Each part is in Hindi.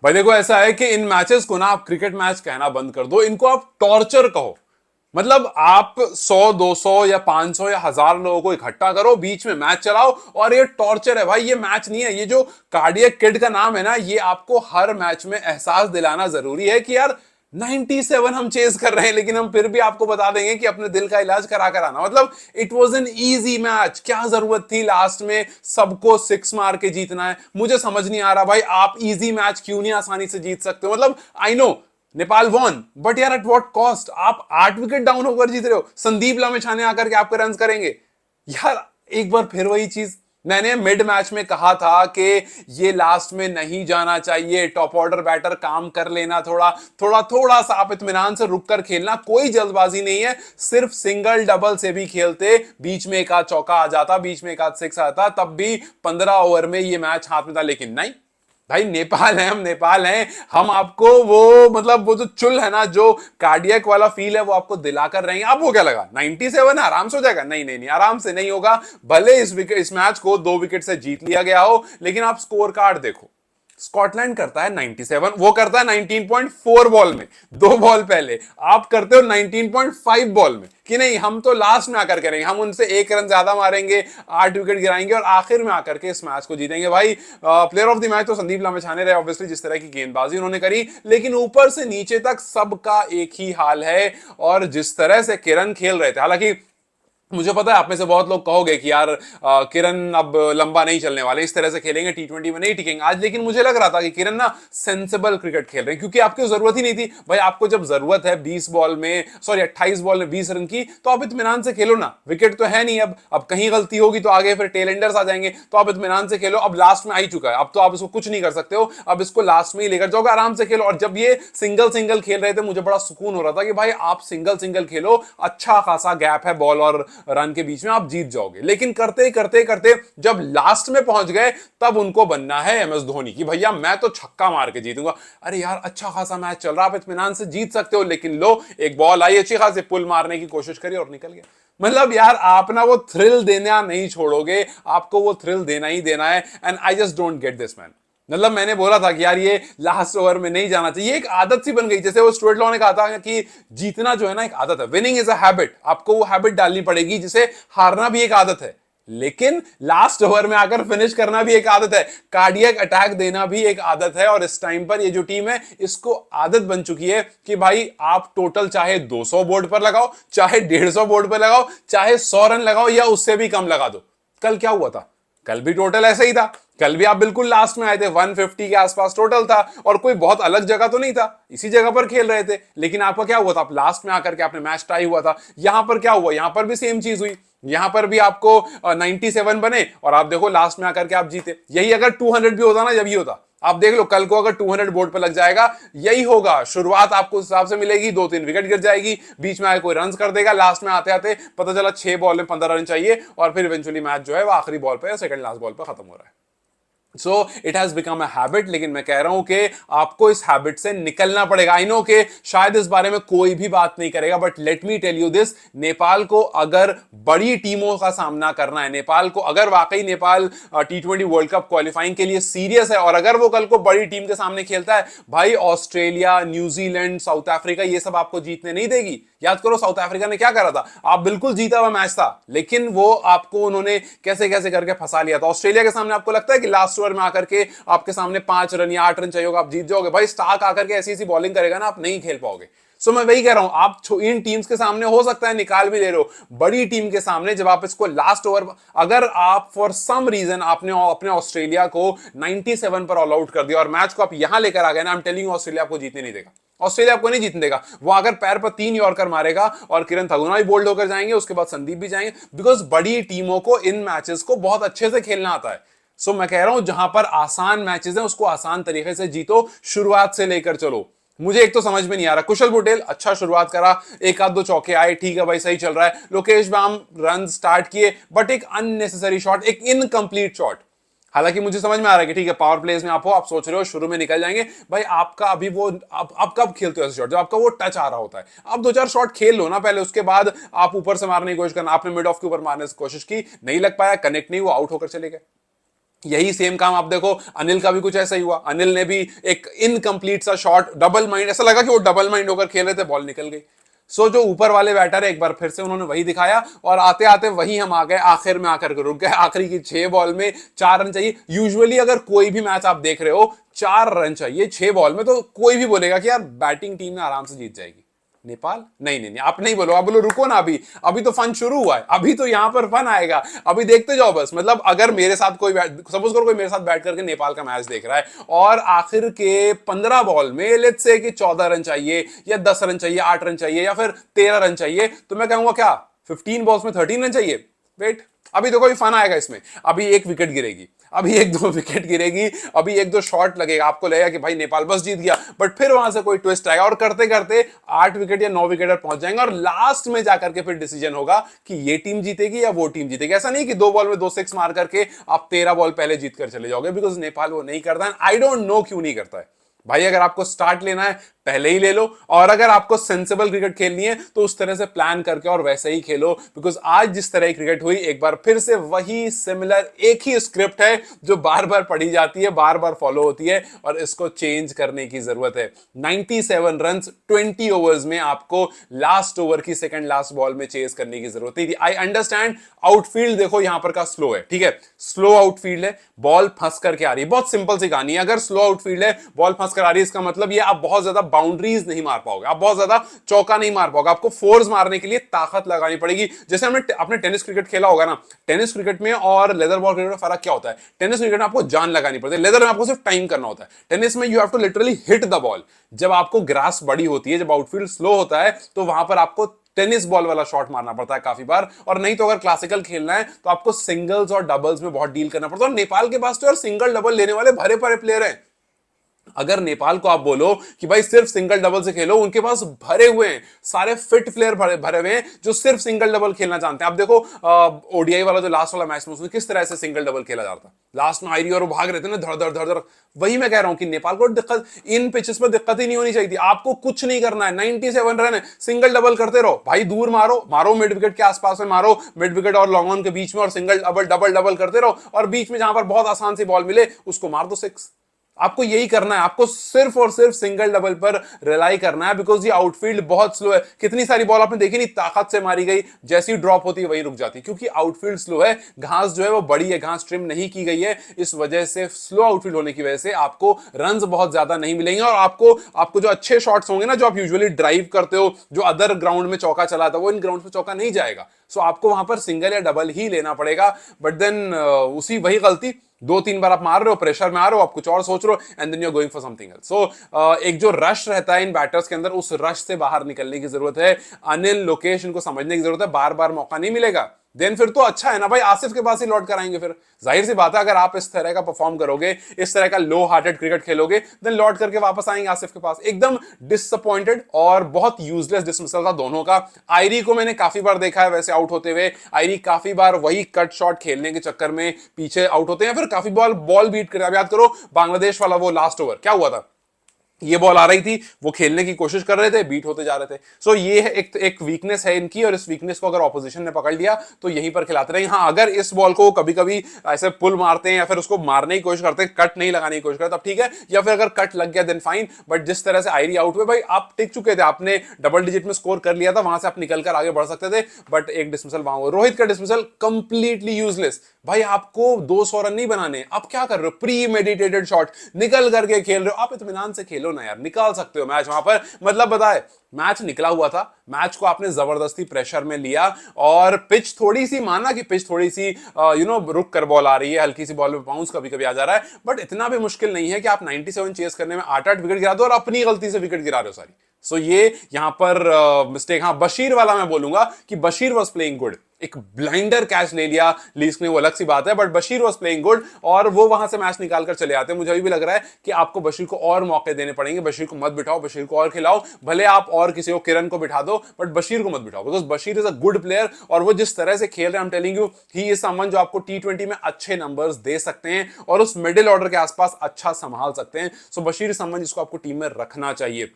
भाई देखो ऐसा है कि इन मैचेस को ना आप क्रिकेट मैच कहना बंद कर दो, इनको आप टॉर्चर कहो। मतलब आप 100 200 या 500 या 1000 लोगों को इकट्ठा करो, बीच में मैच चलाओ, और ये टॉर्चर है भाई, ये मैच नहीं है। ये जो कार्डियक किड का नाम है ना, ये आपको हर मैच में एहसास दिलाना जरूरी है कि यार 97 हम चेज कर रहे हैं, लेकिन हम फिर भी आपको बता देंगे कि अपने दिल का इलाज करा कर आना। मतलब it was an easy match, क्या जरूरत थी लास्ट में सबको 6 मार के जीतना है? मुझे समझ नहीं आ रहा भाई, आप इजी मैच क्यों नहीं आसानी से जीत सकते हो? मतलब I know Nepal won, but यार एट व्हाट कॉस्ट? आप 8 विकेट डाउन होकर जीत रहे हो, संदीप लामिछाने आकर के आपके रन करेंगे यार। एक बार फिर वही चीज, मैंने मिड मैच में कहा था कि ये लास्ट में नहीं जाना चाहिए, टॉप ऑर्डर बैटर काम कर लेना, थोड़ा थोड़ा थोड़ा सा आप इत्मीनान से रुक कर खेलना, कोई जल्दबाजी नहीं है। सिर्फ सिंगल डबल से भी खेलते, बीच में एक आध चौका आ जाता, बीच में एक आध सिक्स आता, तब भी 15 ओवर में ये मैच हाथ में था। लेकिन नहीं भाई, नेपाल है, हम नेपाल हैं, हम आपको वो मतलब वो जो चुल है ना, जो कार्डियक वाला फील है, वो आपको दिला कर रहेंगे। आपको क्या लगा 97 आराम से हो जाएगा? नहीं नहीं नहीं, आराम से नहीं होगा। भले इस मैच को 2 विकेट से जीत लिया गया हो, लेकिन आप स्कोर कार्ड देखो, स्कॉटलैंड करता है 97, वो करता है 19.4 बॉल में, 2 बॉल पहले। आप करते हो 19.5 बॉल में कि नहीं हम तो लास्ट में आकर करेंगे, हम उनसे 1 रन ज्यादा मारेंगे, 8 विकेट गिराएंगे और आखिर में आकर के इस मैच को जीतेंगे। भाई प्लेयर ऑफ द मैच तो संदीप लामिछाने रहे ऑब्वियसली, जिस तरह की गेंदबाजी उन्होंने करी, लेकिन ऊपर से नीचे तक सबका एक ही हाल है। और जिस तरह से किरण खेल रहे थे, हालांकि मुझे पता है आप में से बहुत लोग कहोगे कि यार किरण अब लंबा नहीं चलने वाले, इस तरह से खेलेंगे टी20 में नहीं टिकेंगे आज, लेकिन मुझे लग रहा था कि किरण ना सेंसिबल क्रिकेट खेल रहे हैं, क्योंकि आपकी जरूरत ही नहीं थी भाई। आपको जब जरूरत है 20 बॉल में, सॉरी 28 बॉल में 20 रन की, तो आप इत्मीनान से खेलो ना, विकेट तो है नहीं। अब कहीं गलती होगी तो आगे फिर टेल एंडर्स आ जाएंगे, तो आप इत्मीनान से खेलो। अब लास्ट में आ ही चुका है, अब तो आप इसको कुछ नहीं कर सकते हो, अब इसको लास्ट में ही लेकर जाओगे, आराम से खेलो। और जब ये सिंगल सिंगल खेल रहे थे, मुझे बड़ा सुकून हो रहा था कि भाई आप सिंगल सिंगल खेलो, अच्छा खासा गैप है बॉल और रन के बीच में, आप जीत जाओगे। लेकिन करते करते करते जब लास्ट में पहुंच गए, तब उनको बनना है MS धोनी कि भैया मैं तो छक्का मार के जीतूंगा। अरे यार अच्छा खासा मैच चल रहा है, आप इत्मीनान से जीत सकते हो, लेकिन लो एक बॉल आई अच्छी खासी, पुल मारने की कोशिश करी और निकल गया। मतलब यार आप ना वो थ्रिल देना नहीं छोड़ोगे, आपको वो थ्रिल देना ही देना है। And I just don't get this man. मतलब मैंने बोला था कि यार ये लास्ट ओवर में नहीं जाना चाहिए, एक आदत सी बन गई। जैसे वो स्टुअर्ट लॉ ने कहा था कि जीतना जो है ना एक आदत है, विनिंग इज अ हैबिट, आपको वो हैबिट डालनी पड़ेगी, जिसे हारना भी एक आदत है, लेकिन लास्ट ओवर में आकर फिनिश करना भी एक आदत है, कार्डियक अटैक देना भी एक आदत है। और इस टाइम पर ये जो टीम है, इसको आदत बन चुकी है कि भाई आप टोटल चाहे 200 बोर्ड पर लगाओ, चाहे 150 बोर्ड पर लगाओ, चाहे 100 रन लगाओ या उससे भी कम लगा दो। कल क्या हुआ था? कल भी टोटल ऐसा ही था, कल भी आप बिल्कुल लास्ट में आए थे, 150 के आसपास टोटल था, और कोई बहुत अलग जगह तो नहीं था, इसी जगह पर खेल रहे थे। लेकिन आपका क्या हुआ था? आप लास्ट में आकर के आपने मैच टाई हुआ था। यहां पर क्या हुआ? यहां पर भी सेम चीज हुई, यहां पर भी आपको 97 बने और आप देखो लास्ट में आकर के आप जीते। यही अगर 200 भी होता ना, जब ही होता। आप देख लो कल को अगर 200 बोर्ड पर लग जाएगा, यही होगा। शुरुआत आपको उस हिसाब से मिलेगी, 2-3 विकेट गिर जाएगी, बीच में आगे कोई रन कर देगा, लास्ट में आते आते पता चला 6 बॉल में 15 रन चाहिए, और फिर इवेंचुअली मैच जो है वो आखिरी बॉल पे या सेकंड लास्ट बॉल पे खत्म हो रहा है। So it has become a habit. लेकिन मैं कह रहा हूं कि आपको इस हैबिट से निकलना पड़ेगा। आई नो कि शायद इस बारे में कोई भी बात नहीं करेगा, but let me tell you this, Nepal को अगर बड़ी टीमों का सामना करना है, नेपाल को अगर वाकई Nepal T20 world cup qualifying के लिए सीरियस है, और अगर वो कल को बड़ी टीम के सामने खेलता है, भाई ऑस्ट्रेलिया, न्यूजीलैंड, साउथ अफ्रीका, ये सब आपको जीतने नहीं देगी। याद करो साउथ अफ्रीका ने क्या करा था, आप बिल्कुल जीता हुआ मैच था, लेकिन वो आपको उन्होंने कैसे कैसे करके फंसा लिया था। ऑस्ट्रेलिया के सामने आपको लगता है कि लास्ट ओवर में आकर के आपके सामने 5 रन या 8 रन चाहिए होगा, आप जीत जाओगे? भाई स्टार्क आकर के ऐसी ऐसी बॉलिंग करेगा ना, आप नहीं खेल पाओगे। सो मैं वही कह रहा हूं, आप इन टीम्स के सामने हो सकता है निकाल भी ले रहे हो, बड़ी टीम के सामने जब आप इसको लास्ट ओवर, अगर आप फॉर सम रीजन आपने अपने ऑस्ट्रेलिया को 97 पर ऑल आउट कर दिया और मैच को आप यहां लेकर आ गए ना, आई एम टेलिंग यू ऑस्ट्रेलिया आपको जीतने नहीं देगा। ऑस्ट्रेलिया आपको नहीं जीतने देगा। वो अगर पैर पर 3 यॉर्कर मारेगा और किरण थगुना भी बोल्ड होकर जाएंगे, उसके बाद संदीप भी जाएंगे, बिकॉज बड़ी टीमों को इन मैचेस को बहुत अच्छे से खेलना आता है। सो मैं कह रहा हूं जहां पर आसान मैचेस हैं उसको आसान तरीके से जीतो, शुरुआत से लेकर चलो। मुझे एक तो समझ में नहीं आ रहा, कुशल पटेल अच्छा शुरुआत करा, एक आध 2 चौके आए, ठीक है भाई सही चल रहा है। लोकेश बाम रन स्टार्ट किए, बट एक अननेसेसरी शॉट, एक इनकंप्लीट शॉट। हालांकि मुझे समझ में आ रहा है कि ठीक है पावर प्लेस में आप हो, आप सोच रहे हो शुरू में निकल जाएंगे, भाई आपका अभी वो आप कब खेलते हो ऐसे शॉट? जब आपका वो टच आ रहा होता है। आप 2-4 शॉट खेल लो ना पहले, उसके बाद आप ऊपर से मारने की कोशिश करना। आपने मिड ऑफ के ऊपर मारने की कोशिश की, नहीं लग पाया, कनेक्ट नहीं हुआ, आउट होकर चले गए। यही सेम काम आप देखो, अनिल का भी कुछ ऐसा ही हुआ। अनिल ने भी एक इनकम्प्लीट सा शॉट, डबल माइंड, ऐसा लगा कि वो डबल माइंड होकर खेल रहे थे, बॉल निकल गई। सो जो ऊपर वाले बैटर है, एक बार फिर से उन्होंने वही दिखाया, और आते आते वही हम आ गए, आखिर में आकर के रुक गए। आखिरी की 6 बॉल में 4 रन चाहिए। यूजुअली अगर कोई भी मैच आप देख रहे हो, 4 रन चाहिए 6 बॉल में, तो कोई भी बोलेगा कि यार बैटिंग टीम में आराम से जीत जाएगी। नेपाल नहीं नहीं नहीं, आप नहीं बोलो, आप बोलो रुको ना, अभी अभी तो फन शुरू हुआ है, अभी तो यहां पर फन आएगा, अभी देखते जाओ बस। मतलब अगर मेरे साथ कोई, सपोज करो कोई मेरे साथ बैठ करके नेपाल का मैच देख रहा है, और आखिर के 15 बॉल में लेट्स से कि 14 रन चाहिए, या 10 रन चाहिए, 8 रन चाहिए, या फिर 13 रन चाहिए, तो मैं कहूंगा क्या 15 बॉल्स में 13 रन चाहिए? वेट, अभी तो कोई फन आएगा इसमें। अभी एक विकेट गिरेगी, अभी एक दो विकेट गिरेगी, अभी एक दो शॉट लगेगा, आपको लगेगा कि भाई नेपाल बस जीत गया, बट फिर वहां से कोई ट्विस्ट आएगा, और करते करते 8 विकेट या 9 विकेट पर पहुंच जाएंगे, और लास्ट में जाकर के फिर डिसीजन होगा कि ये टीम जीतेगी या वो टीम जीतेगी। ऐसा नहीं कि 2 बॉल में 2 6 मार करके आप 13 बॉल पहले जीत कर चले जाओगे, बिकॉज नेपाल वो नहीं करता है। आई डोंट नो क्यों नहीं करता है भाई। अगर आपको स्टार्ट लेना है पहले ही ले लो, और अगर आपको सेंसिबल क्रिकेट खेलनी है तो उस तरह से प्लान करके और वैसे ही खेलो, बिकॉज आज जिस तरह की क्रिकेट हुई, एक बार फिर से वही सिमिलर एक ही स्क्रिप्ट है जो बार बार पढ़ी जाती है, बार बार फॉलो होती है, और इसको चेंज करने की जरूरत है। 97 रन 20 ओवर्स में आपको लास्ट ओवर की सेकंड लास्ट बॉल में चेज करने की जरूरत थी। आई अंडरस्टैंड आउटफील्ड देखो यहां पर का स्लो है, ठीक है, स्लो आउटफील्ड है, बॉल फंस करके आ रही है, बहुत सिंपल सी कहानी है। अगर स्लो आउटफील्ड है, बॉल फंस कर आ रही है, इसका मतलब ये आप बहुत ज्यादा बाउंड्रीज नहीं मार पाओगे, आप बहुत ज्यादा चौका नहीं मार पाओगे, आपको फोर्स मारने के लिए ताकत लगानी पड़ेगी। जैसे हमने अपने टेनिस क्रिकेट खेला होगा ना, टेनिस क्रिकेट में और लेदर बॉल क्रिकेट में फर्क क्या होता है? टेनिस क्रिकेट में आपको जान लगानी पड़ती है, लेदर में आपको सिर्फ टाइम करना होता है। टेनिस में you have to literally hit the ball. जब आपको ग्रास बड़ी होती है, जब आउटफील्ड स्लो होता है, तो वहां पर आपको टेनिस बॉल वाला शॉट मारना पड़ता है काफी बार, और नहीं तो अगर क्लासिकल खेलना है तो आपको सिंगल्स और डबल्स में बहुत डील करना पड़ता है। और नेपाल के पास तो यार सिंगल डबल लेने वाले भरे भरे प्लेयर हैं। अगर नेपाल को आप बोलो कि भाई सिर्फ सिंगल डबल से खेलो, उनके पास भरे हुए हैं, सारे फिट प्लेयर भरे हुए हैं जो सिर्फ सिंगल डबल खेलना जानते हैं। आप देखो ओडीआई वाला जो लास्ट वाला मैच में, उसमें किस तरह से सिंगल डबल खेला जाता है, लास्ट में आयरी और वो भाग रहे थे ना धड़ धड़ धड़ धड़। वही मैं कह रहा हूं कि नेपाल को दिक्कत, इन पिचेस पर दिक्कत ही नहीं होनी चाहिए थी। आपको कुछ नहीं करना है, 97 रन है, सिंगल डबल करते रहो भाई, दूर मारो, मारो मिड विकेट के आसपास में मारो, मिड विकेट और लॉन्ग ऑन के बीच में, और सिंगल डबल डबल डबल करते रहो, और बीच में जहां पर बहुत आसान सी बॉल मिले उसको मार दो 6। आपको यही करना है, आपको सिर्फ और सिर्फ सिंगल डबल पर रिलाई करना है, बिकॉज ये आउटफील्ड बहुत स्लो है। कितनी सारी बॉल आपने देखी नहीं, ताकत से मारी गई, जैसी ड्रॉप होती है वही रुक जाती है, क्योंकि आउटफील्ड स्लो है। घास जो है वो बड़ी है, घास ट्रिम नहीं की गई है, इस वजह से स्लो आउटफील्ड होने की वजह से आपको रन्स बहुत ज्यादा नहीं मिलेंगे, और आपको जो अच्छे शॉट्स होंगे ना, जो आप यूजुअली ड्राइव करते हो, जो अदर ग्राउंड में चौका चलाता है, वो इन ग्राउंड पे चौका नहीं जाएगा। सो आपको वहां पर सिंगल या डबल ही लेना पड़ेगा। बट देन उसी वही गलती 2 3 बार आप मार रहे हो, प्रेशर में आ रहे हो, आप कुछ और सोच रहे हो, and then you are going for something else. So एक जो रश रहता है इन बैटर्स के अंदर, उस रश से बाहर निकलने की जरूरत है। अनिल लोकेश इनको समझने की जरूरत है, बार बार मौका नहीं मिलेगा। देन फिर तो अच्छा है ना भाई, आसिफ के पास ही लौट कर आएंगे। फिर जाहिर सी बात है, अगर आप इस तरह का परफॉर्म करोगे, इस तरह का लो हार्टेड क्रिकेट खेलोगे, देन लौट करके वापस आएंगे आसिफ के पास। एकदम डिसअपॉइंटेड और बहुत यूजलेस डिसमिसल था दोनों का। आयरी को मैंने काफी बार देखा है वैसे आउट होते हुए। आयरी काफी बार वही कट शॉट खेलने के चक्कर में पीछे आउट होते हैं, फिर काफी बॉल बीट करते हैं। अब याद करो बांग्लादेश वाला वो लास्ट ओवर क्या हुआ था, ये बॉल आ रही थी, वो खेलने की कोशिश कर रहे थे, बीट होते जा रहे थे। सो ये है एक वीकनेस है इनकी, और इस वीकनेस को अगर ऑपोजिशन ने पकड़ लिया तो यहीं पर खिलाते रहे। हाँ, अगर इस बॉल को कभी कभी ऐसे पुल मारते हैं, या फिर उसको मारने की कोशिश करते हैं, कट नहीं लगाने की कोशिश करते, तब ठीक है, या फिर अगर कट लग गया देन फाइन। बट जिस तरह से आयरी आउट हुए, भाई आप टिक चुके थे, आपने डबल डिजिट में स्कोर कर लिया था, वहां से आप निकल कर आगे बढ़ सकते थे, बट एक डिसमिसल वहां हुआ। रोहित का डिसमिसल कंप्लीटली यूजलेस। भाई आपको 200 रन नहीं बनाने, आप क्या कर रहे हो, प्री मेडिटेटेड शॉट निकल करके खेल रहे हो। आप इत्मीनान से खेलो ना यार, निकाल सकते हो मैच वहां पर। मतलब बताए, मैच निकला हुआ था, मैच को आपने जबरदस्ती प्रेशर में लिया, और पिच थोड़ी सी, माना कि पिच थोड़ी सी रुक कर बॉल आ रही है, हल्की सी बॉल में बाउंस कभी कभी आ जा रहा है, बट इतना भी मुश्किल नहीं है कि आप 97 चेस करने में 8 विकेट गिरा दो, और अपनी गलती से विकेट गिरा रहे हो सारी। सो ये यहां पर मिस्टेक। हाँ, बशीर वाला मैं बोलूंगा कि बशीर वॉज प्लेइंग गुड। एक ब्लाइंडर कैच ले लिया लीस्ट ने, वो अलग सी बात है, but Bashir was playing good, और वो वहां से मैच निकाल कर चले आते हैं। मुझे अभी भी लग रहा है कि आपको बशीर को और मौके देने पड़ेंगे। बशीर को मत बिठाओ, बशीर को और खिलाओ, भले आप और किसी को, किरण को बिठा दो, बट बशीर को मत बिठाओ, because Bashir is a good player, और वो जिस तरह से खेल रहे हैं, I am telling you, he is someone जो आपको T20 में अच्छे नंबर्स दे सकते हैं, और उस मिडिल ऑर्डर के आसपास अच्छा संभाल सकते हैं। सो बशीर इज समवन जिसको आपको टीम में रखना चाहिए।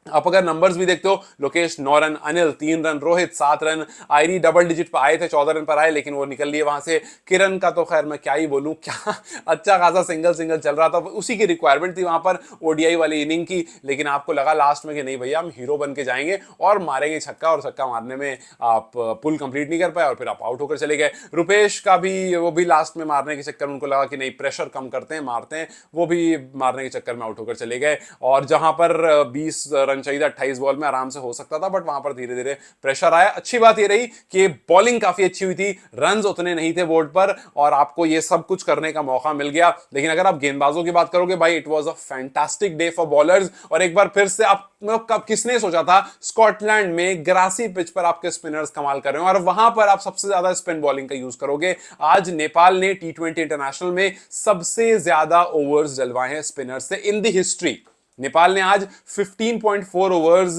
आप अगर नंबर्स भी देखते हो, Lokesh 9 run, Anil 3 run, Rohit 7 run, Iyer double digit पर आए थे, 14 रन पर आए, लेकिन वो निकल लिए वहां से। किरण का तो खैर मैं क्या ही बोलूं, क्या अच्छा खासा सिंगल सिंगल चल रहा था, उसी की रिक्वायरमेंट थी वहां पर ओडीआई वाली इनिंग की, लेकिन आपको लगा लास्ट में कि नहीं भैया हम हीरो बन के जाएंगे और मारेंगे छक्का, और छक्का मारने में आप पुल कंप्लीट नहीं कर पाए और फिर आप आउट होकर चले गए। रुपेश का भी वो भी लास्ट में मारने के चक्कर में उनको लगा कि नहीं प्रेशर कम करते हैं, मारते हैं, वो भी मारने के चक्कर में आउट होकर चले गए। और जहां पर 20 रन चाहिए था 28 बॉल में, आराम से हो सकता था, बट वहां पर धीरे धीरे प्रेशर आया। अच्छी बात ये रही कि बॉलिंग काफी अच्छी हुई थी, रन्स उतने नहीं थे बोर्ड पर, और आपको ये सब कुछ करने का मौका मिल गया। लेकिन अगर आप गेंदबाजों की बात करोगे भाई, it was a fantastic day for bowlers. और एक बार फिर से आप कब किसने सोचा था स्कॉटलैंड में ग्रासी पिच पर आपके स्पिनर्स कमाल कर रहे हो और वहां पर आप सबसे ज्यादा स्पिन बॉलिंग का यूज करोगे। आज नेपाल ने टी20 इंटरनेशनल में सबसे ज्यादा ओवर्स डलवाए हैं स्पिनर से इन द हिस्ट्री। नेपाल ने आज 15.4 ओवर्स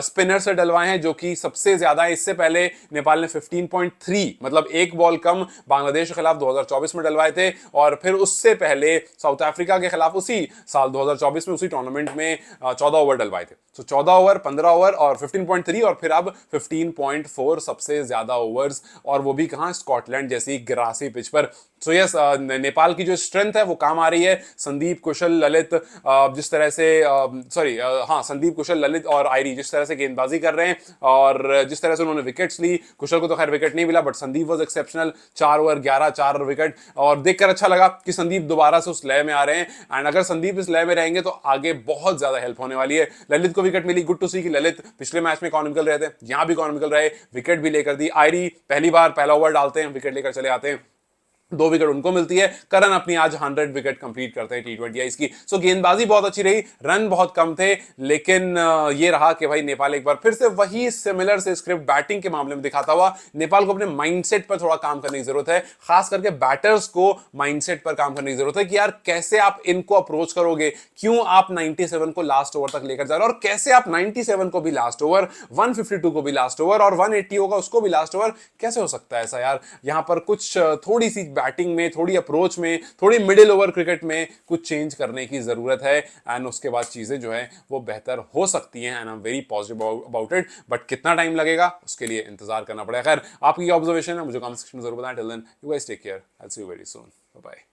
स्पिनर से डलवाए हैं, जो कि सबसे ज्यादा है। इससे पहले नेपाल ने 15.3 मतलब एक बॉल कम बांग्लादेश के खिलाफ 2024 में डलवाए थे, और फिर उससे पहले साउथ अफ्रीका के खिलाफ उसी साल 2024 में उसी टूर्नामेंट में 14 ओवर डलवाए थे। तो 14 ओवर, 15 ओवर और 15.3 और फिर अब 15.4 सबसे ज्यादा ओवर्स, और वो भी कहां, स्कॉटलैंड जैसी ग्रासी पिच पर। सो यस, नेपाल की जो स्ट्रेंथ है वो काम आ रही है। संदीप, कुशल, ललित जिस तरह से संदीप, कुशल, ललित और आयरी जिस तरह से गेंदबाजी कर रहे हैं और जिस तरह से उन्होंने विकेट्स ली, कुशल को तो खैर विकेट नहीं मिला, but Sandeep was exceptional. 4 over 11, 4 wicket, और देखकर अच्छा लगा कि संदीप दोबारा से उस लय में आ रहे हैं। एंड अगर संदीप इस लय में रहेंगे तो आगे बहुत ज्यादा हेल्प होने वाली है। ललित को विकेट मिली, गुड टू सी कि ललित पिछले मैच में इकोनॉमिकल रहे थे, यहां भी इकोनॉमिकल रहे, विकेट भी लेकर दी। आयरी पहली बार पहला ओवर डालते हैं, विकेट लेकर चले आते हैं, 2 विकेट उनको मिलती है। करण अपनी आज 100 विकेट कंप्लीट करते हैं टी20 की। सो गेंदबाजी बहुत अच्छी रही, रन बहुत कम थे, लेकिन ये रहा कि भाई नेपाल एक बार फिर से वही सिमिलर से स्क्रिप्ट बैटिंग के मामले में दिखाता हुआ। नेपाल को अपने माइंडसेट पर थोड़ा काम करने की जरूरत है, खास करके बैटर्स को माइंडसेट पर काम करने की जरूरत है कि यार कैसे आप इनको अप्रोच करोगे, क्यों आप 97 को लास्ट ओवर तक लेकर जा रहे हो, और कैसे आप 97 को भी लास्ट ओवर, 152 को भी लास्ट ओवर और 180 होगा उसको भी लास्ट ओवर, कैसे हो सकता है ऐसा यार। यहां पर कुछ थोड़ी सी बैटिंग में, थोड़ी अप्रोच में, थोड़ी मिडिल ओवर क्रिकेट में कुछ चेंज करने की जरूरत है, एंड उसके बाद चीजें जो है वो बेहतर हो सकती हैं। And I am very positive about it, but कितना टाइम लगेगा उसके लिए इंतजार करना पड़ेगा। खैर आपकी ऑब्जर्वेशन है मुझे कमेंट सेक्शन में जरूर बताएं। Till then you guys take care, I will see you very soon, bye bye.